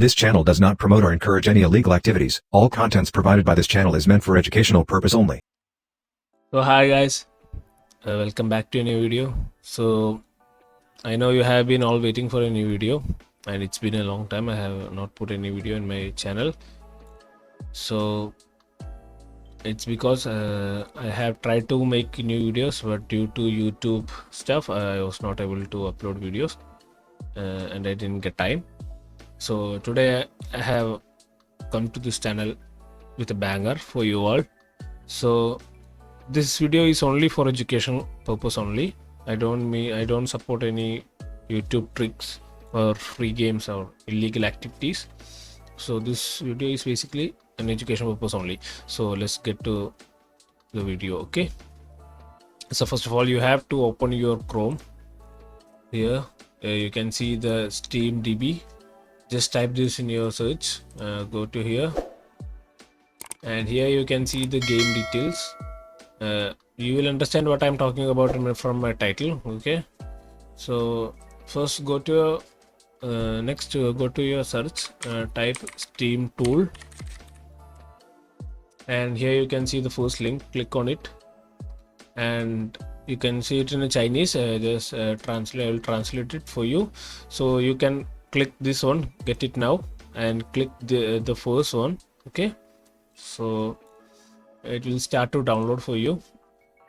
This channel does not promote or encourage any illegal activities. All contents provided by this channel is meant for educational purpose only. So hi guys, welcome back to a new video. So I know you have been all waiting for a new video, and it's been a long time. I have not put any video in my channel. So it's because I have tried to make new videos, but due to YouTube stuff I was not able to upload videos, and I didn't get time. So today I have come to this channel with a banger for you all. So this video is only for education purpose only. I don't support any YouTube tricks or free games or illegal activities. So this video is basically an education purpose only. So let's get to the video. Okay, so first of all you have to open your Chrome. Here you can see the Steam DB. Just type this in your search, go to here, and here you can see the game details. You will understand what I'm talking about from my title. Okay, so first go to go to your search, type Steam tool, and here you can see the first link. Click on it, and you can see it in a Chinese. Just translate. I will translate it for you. So you can click this one, get it now, and click the first one. Okay, so it will start to download for you,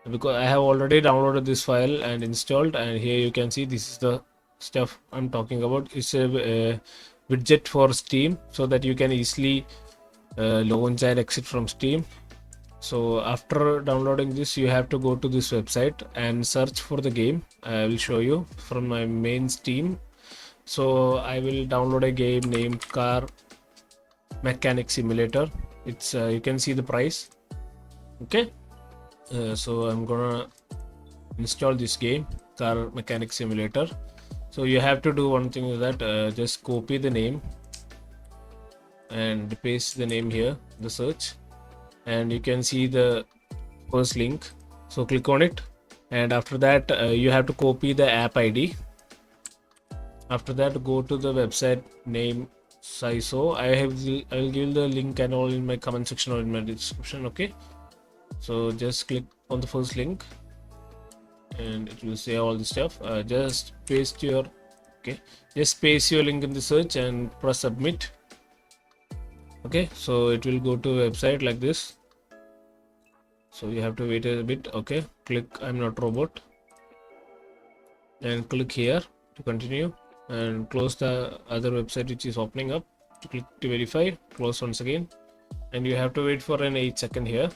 because I have already downloaded this file and installed. And here you can see this is the stuff I'm talking about. It's a widget for Steam, so that you can easily launch and exit from Steam. So after downloading this, you have to go to this website and search for the game. I will show you from my main Steam. So I will download a game named Car Mechanic Simulator. It's you can see the price. Okay, so I'm gonna install this game, Car Mechanic Simulator. So you have to do one thing, is that just copy the name and paste the name here, the search, and you can see the first link. So click on it, and after that you have to copy the app ID. After that, go to the website name SUBSCIBE. I will give the link and all in my comment section or in my description. Okay, so just click on the first link, and it will say all the stuff. Just paste your link in the search and press submit. Okay, so it will go to a website like this. So you have to wait a bit. Okay, click I'm not robot, and click here to continue, and close the other website which is opening up. Click to verify, close once again, and you have to wait for an 8 second here.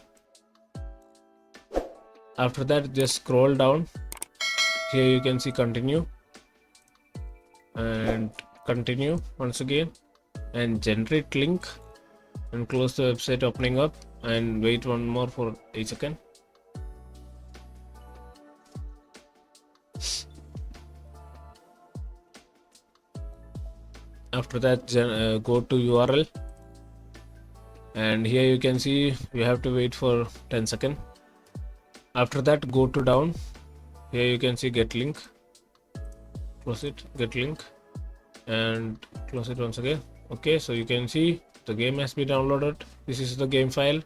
After that, just scroll down. Here you can see continue, and continue once again, and generate link, and close the website opening up, and wait one more for 8 seconds. After that, go to URL, and here you can see you have to wait for 10 seconds. After that, go to down. Here you can see get link. Close it, get link, and close it once again. Okay, so you can see the game has been downloaded. This is the game file.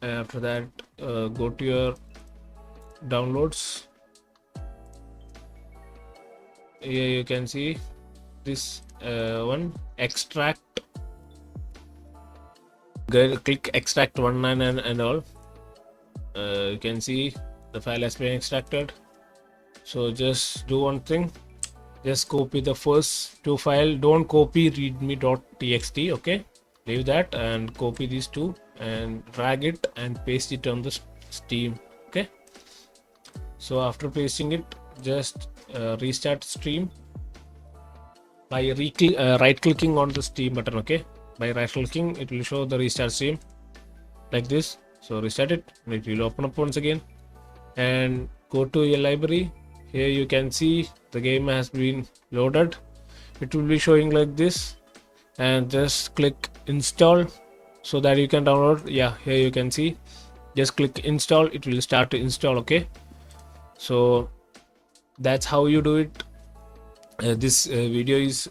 After that, go to your downloads. Here you can see this one, extract. Click extract 19 and all. You can see the file has been extracted. So just do one thing, just copy the first two file. Don't copy readme.txt. okay, leave that and copy these two and drag it and paste it on the Steam. Okay, so after pasting it, just restart stream by right clicking on the Steam button. Okay, by right clicking it will show the restart stream like this. So restart it, and it will open up once again, and go to your library. Here you can see the game has been loaded. It will be showing like this, and just click install so that you can download. Yeah, here you can see, just click install, it will start to install. Okay, so that's how you do it. This video is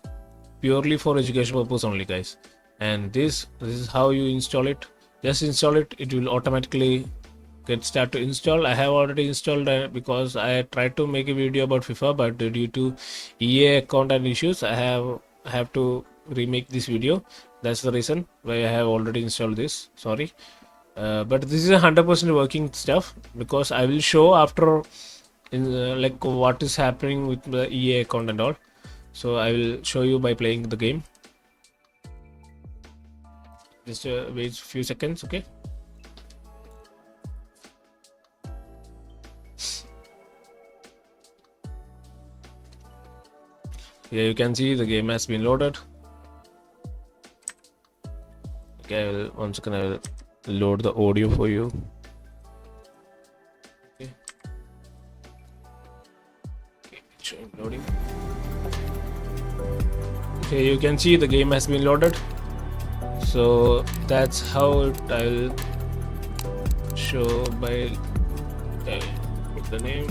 purely for education purpose only, guys. And this is how you install it. Just install it, it will automatically get start to install. I have already installed because I tried to make a video about FIFA, but due to EA account and issues, I have to remake this video. That's the reason why I have already installed this. Sorry, but this is 100% working stuff, because I will show after in like what is happening with the EA account and all. So I will show you by playing the game. Just wait a few seconds, okay? Here you can see the game has been loaded. Okay, once again I will load the audio for you. Okay, it's showing loading. Okay, you can see the game has been loaded. So that's how I'll show by put the name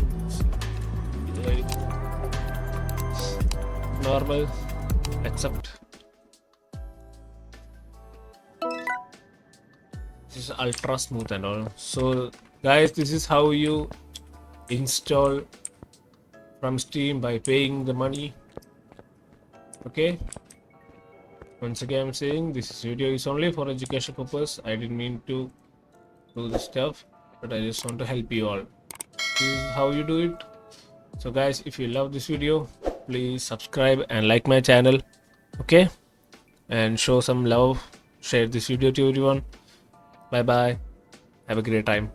normal, accept. This is ultra smooth and all. So guys, this is how you install from Steam by paying the money. Okay, once again I'm saying this video is only for education purpose. I didn't mean to do this stuff, but I just want to help you all. This is how you do it. So guys, if you love this video, please subscribe and like my channel, okay, and show some love. Share this video to everyone. Bye bye, have a great time.